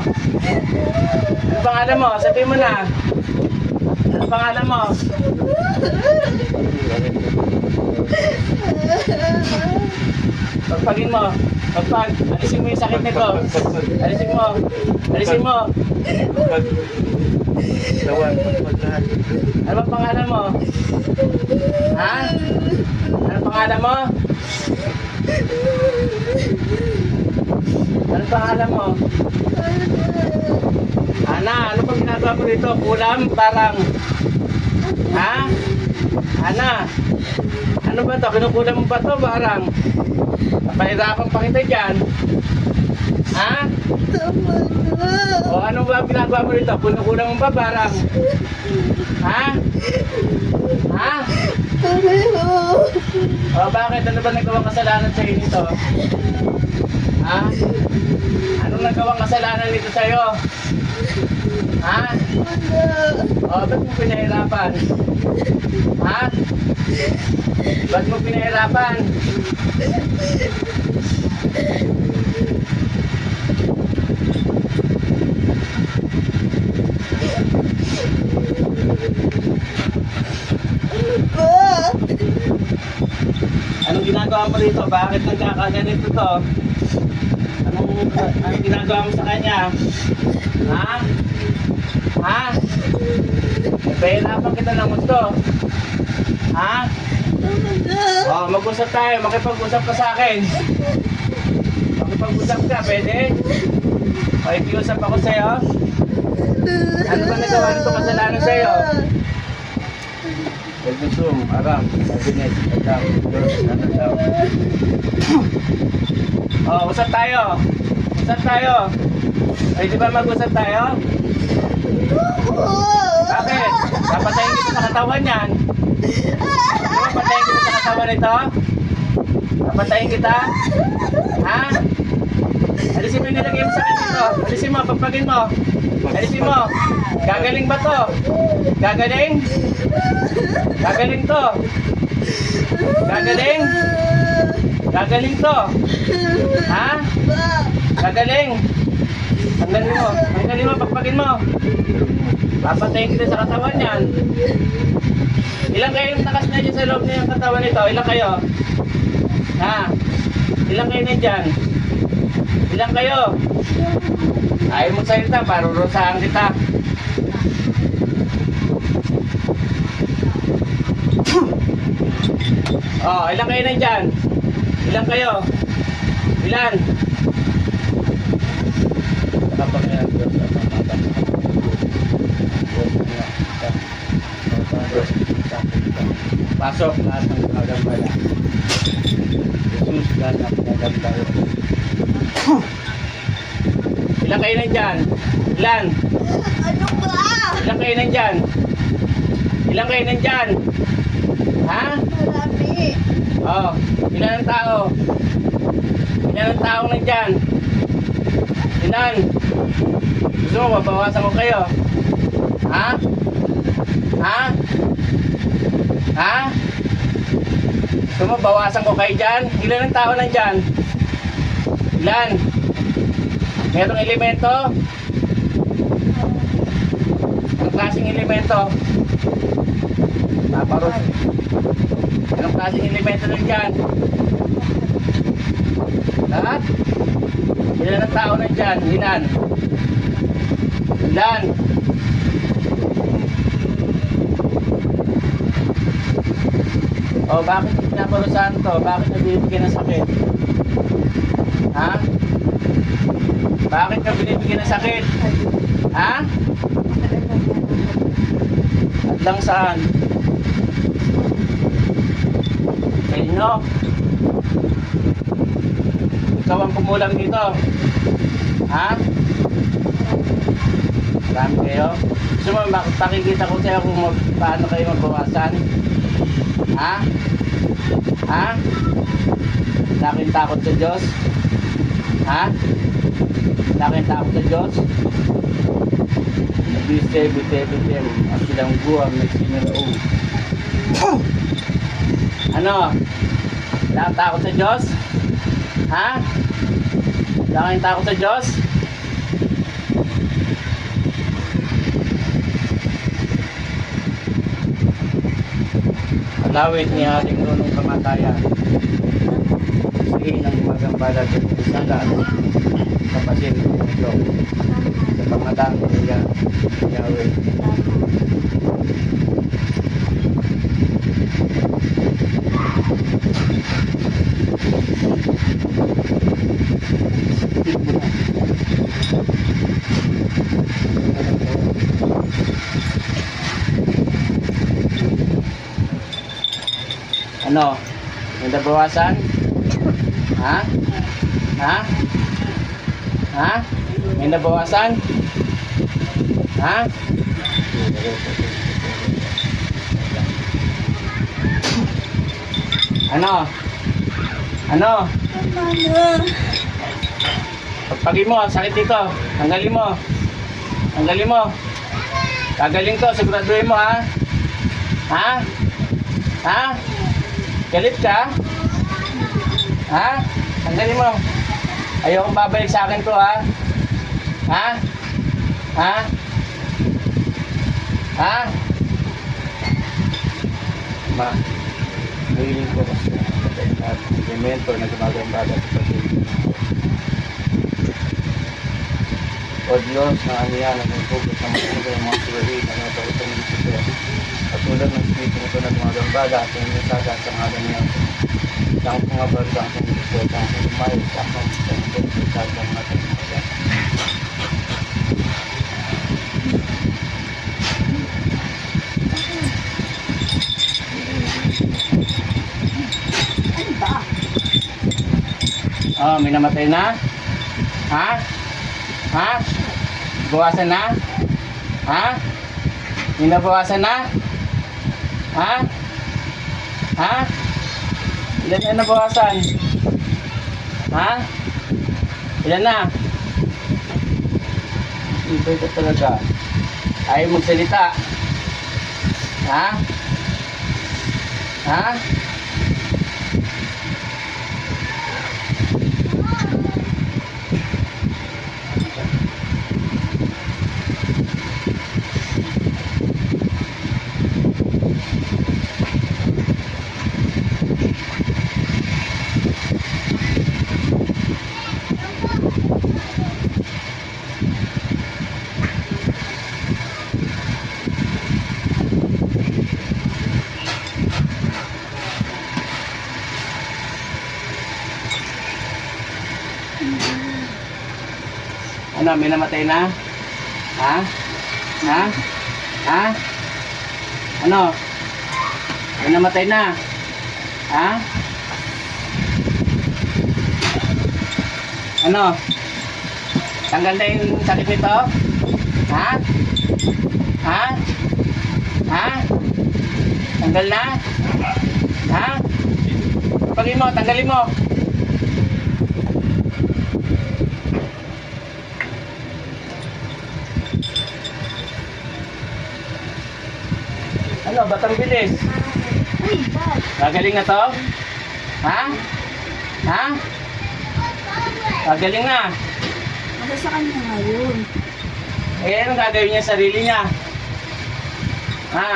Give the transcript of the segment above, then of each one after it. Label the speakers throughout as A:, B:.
A: Ano pangalan mo? Sabihin mo na. Ano pangalan mo? Pagpagin mo. Pagpag. Alisin mo yung sakit nito. Alisin mo. Alisin mo. Ano bang pangalan mo? Ha? Ano pangalan mo? Ano pangalan mo? Ana, ano bang ginagawa mo dito? Kulam, parang. Ha? Ana, ano ba to? Kinukulam mo ba to? Parang. Napahirapan pa kita dyan. Ha? O ano ba ginagawa mo dito? Kinukulam mo ba? Parang. Ha? Ha? O bakit? Ano ba nagawang kasalanan sa'yo dito? Ha? Anong nagawang kasalanan dito sa'yo? Ha? O, ba't mo pinahirapan? Ha? Ba't mo pinahirapan? Anong ginagawa mo rito? Bakit nagkakaganito to? Anong ginagawa mo sa kanya? Ha? Ha? Pahirapan kita ng gusto. Ha? O, mag-usap tayo. Makipag-usap ka sa akin. Makipag-usap ka, pwede? Makikiusap ako sa'yo. Ano ba nagawa nito kasalanan sa'yo? Pag-usum, aram, sabinet, atam, atam. O, usap tayo. Usap tayo. Ay, di ba mag-usap tayo? Bakit? Papatayin kita sa katawan yan. Di ba patayin kita sa katawan nito? Papatayin kita? Ha? Alisin mo yung nilagay mo sa akin dito. Alisin mo, pagpagin mo. Alisin mo. Gagaling ba to? Gagaling? Gagaling to. Gagaling? Gagaling to. Ha? Gagaling? Tanggalin mo. Tanggalin mo, pagpagin mo. Papatayin kita sa katawan yan. Ilang kayo yung takas na dyan sa loob ng katawan nito? Ilang kayo? Ha? Ilang kayo na dyan? Ilang kayo? Ayaw mo salita, parurusahan kita. Oh, ilang kayo na dyan? Ilang kayo? Ilan? Kapag yan, pasok lahat ng kagambala. Jesus, lahat ng kagambala. Ilang kayo na dyan? Ilan?
B: Ano ba?
A: Ilang kayo na dyan? Ilang kayo na dyan? Ha?
B: Marami.
A: Oh, ilan ang tao? Ilan ang tao na dyan? Ilan? Gusto mo, mabawasan ko kayo? Ha? Ha? Ha? Gusto mo, bawasan ko kayo dyan? Ilan ang tao na dyan? Ilan? Merong elemento? Anong klaseng elemento? Paparos. Anong klaseng elemento na dyan? Lahat? Ilan ang tao na dyan? Ilan? Ilan? O, bakit pinaparusahan to? Bakit nabibigyan ng sakit? Ha? Bakit ka binibigyan ng sakit? Ha? At lang saan? Sa inyo? Ikaw ang kumulang dito? Ha? Marami kayo? Gusto mo, pakikita ko sa'yo kung paano kayo magbawasan? Ha? Ha? Laking takot sa Diyos? Ha? Laking takot sa Diyos? Biste-biste-biste ang silang buwan may sinalaong. Ano? Laking takot sa Diyos? Ha? Laking takot sa Diyos? Lawit ni ating nunong kamatayan. Sige ng magambala sa isaga kapasin ito sa pangatang niya Yahweh. Ano? May nabawasan? Ha? Ha? Ha? May nabawasan? Ha? Ano? Ano?
B: Mama.
A: Pagpagin mo, sakit dito. Tanggalin mo. Tanggalin mo. Gagaling to, siguraduhin mo ha. Ha? Ha? Galit ka? Ha? Tanggalin mo. Ayokong babalik sa akin to ha. Ha? Ha? Ha? Ma, hiling ko kasi at may mentor na gumagambala sa pag-ibig. O Diyos, na aniya na may focus na magpunta yung mga suwahin na natawitang dito at tulad ng spirito nito na gumagambala at yung nasaga sa ngalan niya. Isang pangabalik ang pangdito at ang lumayo sa akong pangdito sa mga pangdito.
B: Ano ba?
A: Oh, may namatay na? Ha? Ha? Bawasan na? Ha? May nabawasan na? Ha? Ha? Ilan na nabawasan? Ha? Ilan na? Iba ito talaga. Ayaw magsalita. Ha? Ha? Ano, may namatay na? Ha? Ha? Ha? Ano? May namatay na? Ha? Ano? Tanggal na yung sakit nito? Ha? Ha? Ha? Tanggal na? Ha? Pagin mo, tanggalin mo. Ano, batang bilis?
B: Uy, Dad.
A: Gagaling na to? Ha? Ha? Gagaling na.
B: Ano sa kanya ngayon?
A: Eh, anong gagawin niya sa sarili niya? Ha?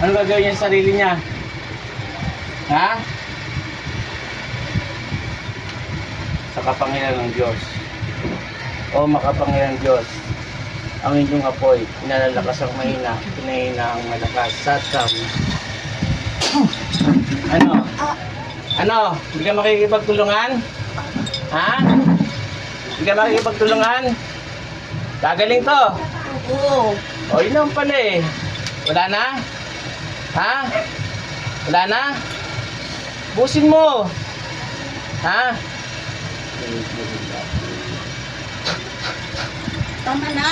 A: Anong gagawin niya sa sarili niya? Ha? Sa kapangyarihan ng Diyos. O makapangyarihan ng Diyos, ang inyong apoy, inalalakas ang mahina, pinahina ang malakas. Satam. Ano? Ano? Hindi ka makikipagtulungan? Ha? Hindi ka makikipagtulungan? Gagaling to.
B: Oo.
A: O, yun naman pala eh. Wala na? Ha? Wala na? Busin mo. Ha?
B: Tama na.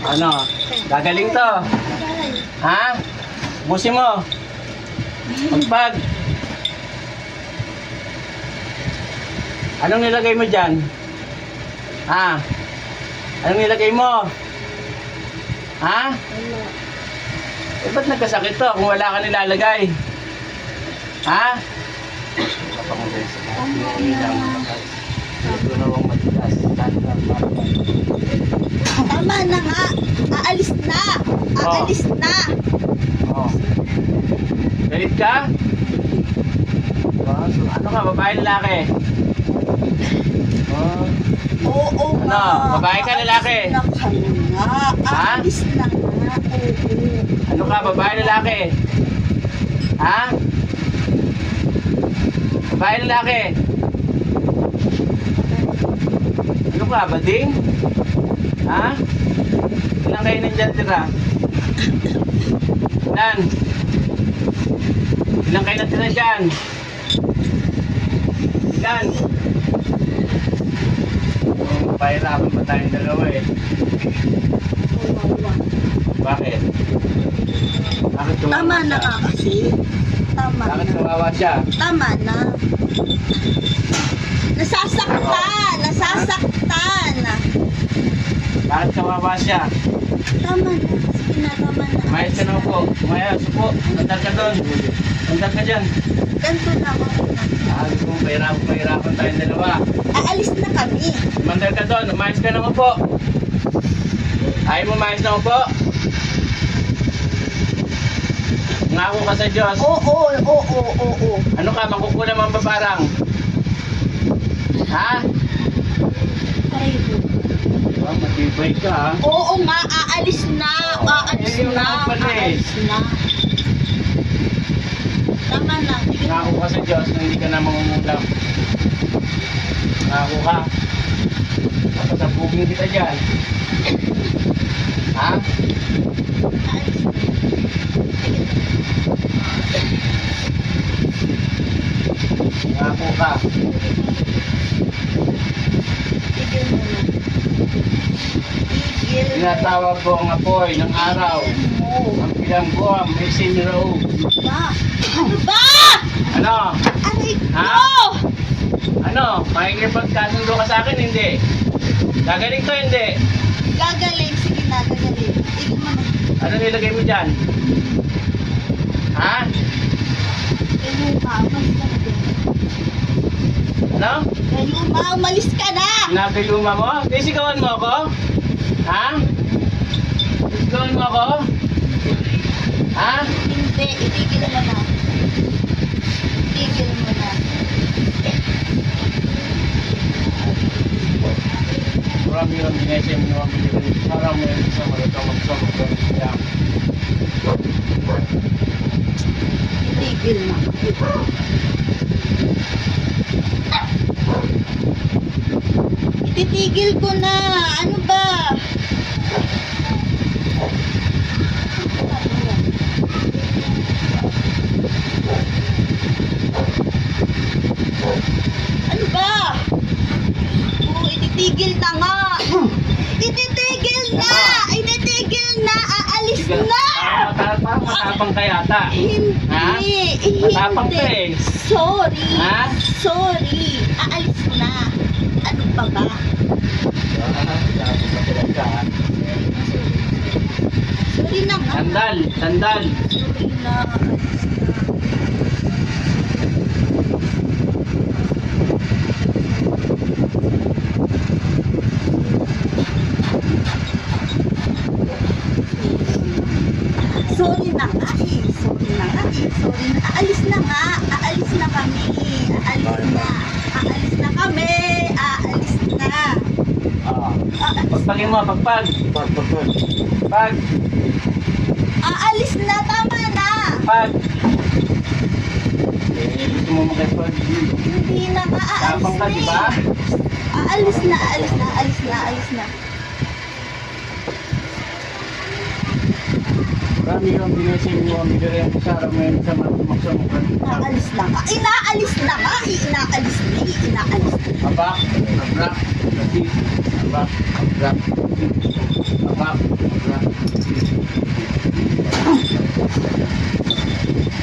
A: Ano? Gagaling to. Ha? Busin mo. Magpag. Anong nilagay mo dyan? Ha? Anong nilagay mo? Ha?
B: Wala.
A: Eh, ba't nagkasakit to kung wala ka nilalagay? Ha?
B: Tama na nga. Aalis na. Aalis na.
A: Oh. Galit ka? Ano ka, babae lalaki? Oh.
B: Oo nga.
A: Ano? Babae ka, lalaki?
B: Aalis na ka nga.
A: Ha?
B: Aalis na nga. Oo.
A: Ano ka, babae lalaki? Ha? Babae lalaki? Ano ka, bading? Ha? Ilang kayo nandiyan tira? Ilan? Ilang kayo natira dyan? Ilan? Pahirapan pa tayong dalawa eh.
B: Kawawa.
A: Bakit? Bakit kawawa
B: Tama na
A: siya?
B: nga kasi. Tama
A: Bakit
B: na.
A: kawawa siya?
B: Tama na. Nasasaktan! Nasasaktan!
A: Bakit kawawa siya?
B: Tama na. Sige na, tama na.
A: Umayos ka na po. Umayos po. Sandal ka doon. Sandal ka dyan.
B: Ganito na ako.
A: Gusto mong pahirapan tayong dalawa.
B: Aalis na kami.
A: Sandal ka doon. Umayos ka naman po. Ayaw mo umayos naman po. Ngako ka sa Diyos.
B: Oo.
A: Ano ka? Makukulam ang babarang. Ha? Matibay ka ha.
B: Oo nga, aalis na. Aalis
A: yun
B: na.
A: naman pala eh.
B: Aalis na. Tama na.
A: Ngako ka sa Diyos na hindi ka na mangungulam. Ngako ka. Papasabugin kita dyan. Ha?
B: Aalis na.
A: Ngako ka.
B: Tigil mo na. Tigil mo.
A: Tinatawag ko ang apoy ng araw.
B: Tigil mo.
A: Ang bilang buwang may siniraw.
B: Ba? Ano ba?
A: Ano?
B: Aray
A: Ha?
B: ko!
A: Ano? Makikipagkasundo ka sa akin? Hindi. Gagaling to, hindi.
B: Gagaling. Sige na, gagaling. Tigil mo na.
A: Ano nilagay mo dyan? Ha?
B: Gayuma, umalis ka na din.
A: Ano?
B: Gayuma, umalis ka na!
A: Sinagayuma mo? Sisigawan mo ako? Ha? Sisigawan mo ako? Ha?
B: Hindi, itigil mo na. Itigil mo na.
A: Marami-rami na siya mga mga parang may isang mga magsamag
B: Tigil na. Ititigil ko na. Ano ba? Ano ba? Oo, ititigil na nga. Ititigil na! Ititigil na! Aalis
A: Sige.
B: na!
A: Parang matapang ka yata. Ha?
B: Hindi.
A: Matapang ka
B: Hindi.
A: eh.
B: Sorry.
A: Ha?
B: Sorry. Aalis na. Ano pa ba? Sorry na nga.
A: Sandal, sandal.
B: Sorry na. Aalis na. Sorry na nga eh. Sorry na nga eh. Sorry na. Aalis na nga. Aalis na kami. Aalis na. Aalis na kami. Aalis na.
A: Pagpagin mo, pagpag. Pag,
B: Aalis na. Tama na.
A: pag. Eh, gusto mo makipag.
B: Hindi na nga. Aalis
A: Tapang ka,
B: na
A: di ba?
B: eh. Aalis na. Aalis na. Aalis na. Aalis na.
A: Marami yung binising mo, ang bigyan mo sa araw sa magsamukan.
B: Inaalis na nga. Inaalis na nga. Inaalis na. Inaalis na.
A: Abak, abrak, abak, abrak, abak, abrak.